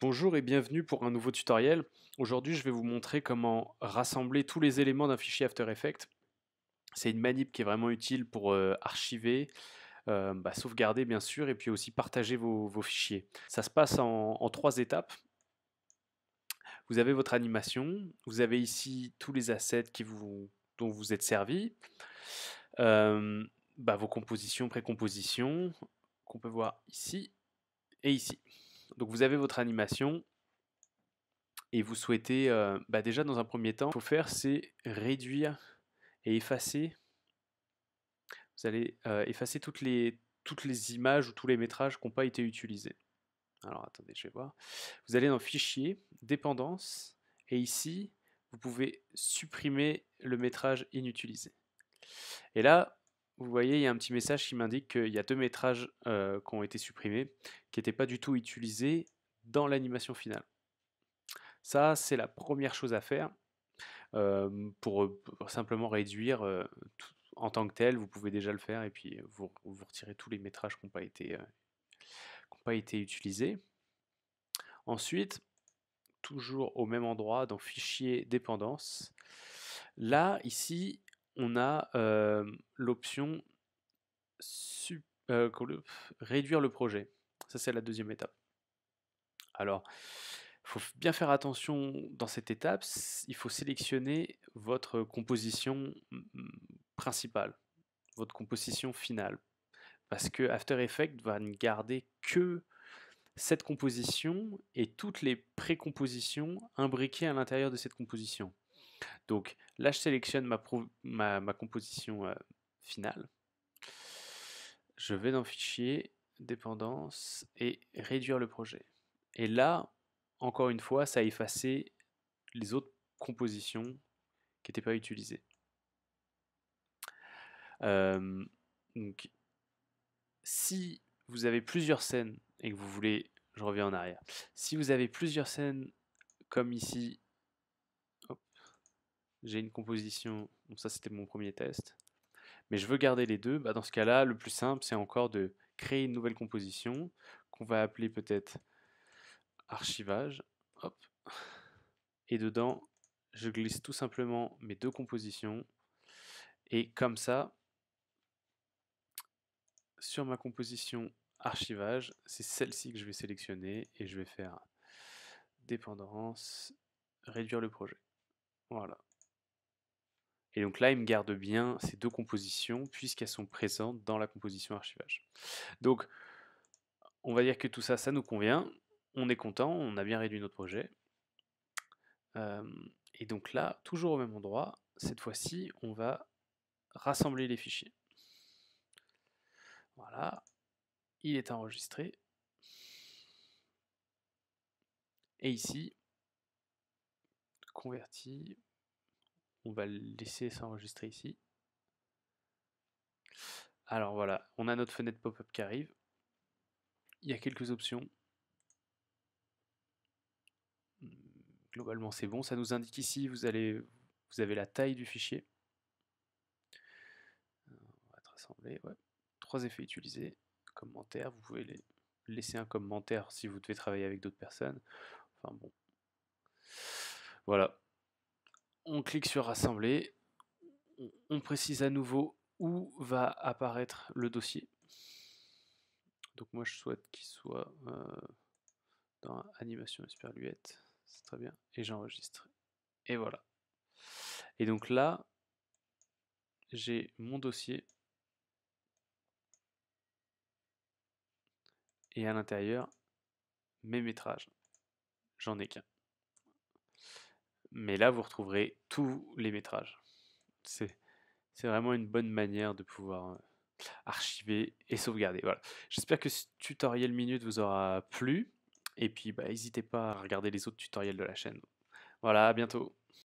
Bonjour et bienvenue pour un nouveau tutoriel. Aujourd'hui, je vais vous montrer comment rassembler tous les éléments d'un fichier After Effects. C'est une manip qui est vraiment utile pour archiver, sauvegarder bien sûr, et puis aussi partager vos fichiers. Ça se passe en 3 étapes. Vous avez votre animation, vous avez ici tous les assets dont vous êtes servi, euh, vos compositions, précompositions, qu'on peut voir ici et ici. Donc vous avez votre animation. Et vous souhaitez, déjà dans un premier temps, ce qu'il faut faire, c'est réduire et effacer. Vous allez effacer toutes les images ou tous les métrages qui n'ont pas été utilisés. Alors attendez, je vais voir. Vous allez dans Fichier, Dépendances, et ici, vous pouvez supprimer le métrage inutilisé. Et là, vous voyez, il y a un petit message qui m'indique qu'il y a 2 métrages qui ont été supprimés, qui n'étaient pas du tout utilisés dans l'animation finale. Ça, c'est la première chose à faire. Pour simplement réduire en tant que tel, vous pouvez déjà le faire et puis vous retirez tous les métrages qui n'ont pas été utilisés. Ensuite, toujours au même endroit, dans Fichier, Dépendances, là, ici, on a l'option réduire le projet. Ça, c'est la deuxième étape. Alors, il faut bien faire attention dans cette étape, il faut sélectionner votre composition principale, votre composition finale. Parce que After Effects va ne garder que cette composition et toutes les précompositions imbriquées à l'intérieur de cette composition. Donc là, je sélectionne ma composition finale. Je vais dans Fichier, Dépendances et Réduire le projet. Et là, encore une fois, ça a effacé les autres compositions qui n'étaient pas utilisées. Donc, si vous avez plusieurs scènes et que vous voulez, je reviens en arrière, si vous avez plusieurs scènes comme ici, j'ai une composition, donc ça c'était mon premier test, mais je veux garder les deux, dans ce cas-là, le plus simple c'est encore de créer une nouvelle composition qu'on va appeler peut-être archivage, hop, et dedans je glisse tout simplement mes 2 compositions et comme ça, sur ma composition archivage, c'est celle-ci que je vais sélectionner et je vais faire dépendance, réduire le projet. Voilà. Et donc là, il me garde bien ces 2 compositions puisqu'elles sont présentes dans la composition archivage. Donc, on va dire que tout ça, ça nous convient. On est content, on a bien réduit notre projet. Et donc là, toujours au même endroit, cette fois-ci, on va rassembler les fichiers. Voilà, il est enregistré. Et ici, converti, on va le laisser s'enregistrer ici. Alors voilà, on a notre fenêtre pop-up qui arrive. Il y a quelques options. Globalement, c'est bon. Ça nous indique ici, vous avez la taille du fichier. On va être rassemblé. Ouais. 3 effets utilisés. Commentaires, vous pouvez laisser un commentaire si vous devez travailler avec d'autres personnes. Enfin bon. Voilà. On clique sur rassembler. On précise à nouveau où va apparaître le dossier. Donc moi je souhaite qu'il soit dans animation Esperluette. C'est très bien. Et j'enregistre. Et voilà. Et donc là, j'ai mon dossier. Et à l'intérieur, mes métrages. J'en ai qu'un. Mais là, vous retrouverez tous les métrages. C'est vraiment une bonne manière de pouvoir archiver et sauvegarder. Voilà. J'espère que ce tutoriel minute vous aura plu. Et puis, n'hésitez pas à regarder les autres tutoriels de la chaîne. Voilà, à bientôt.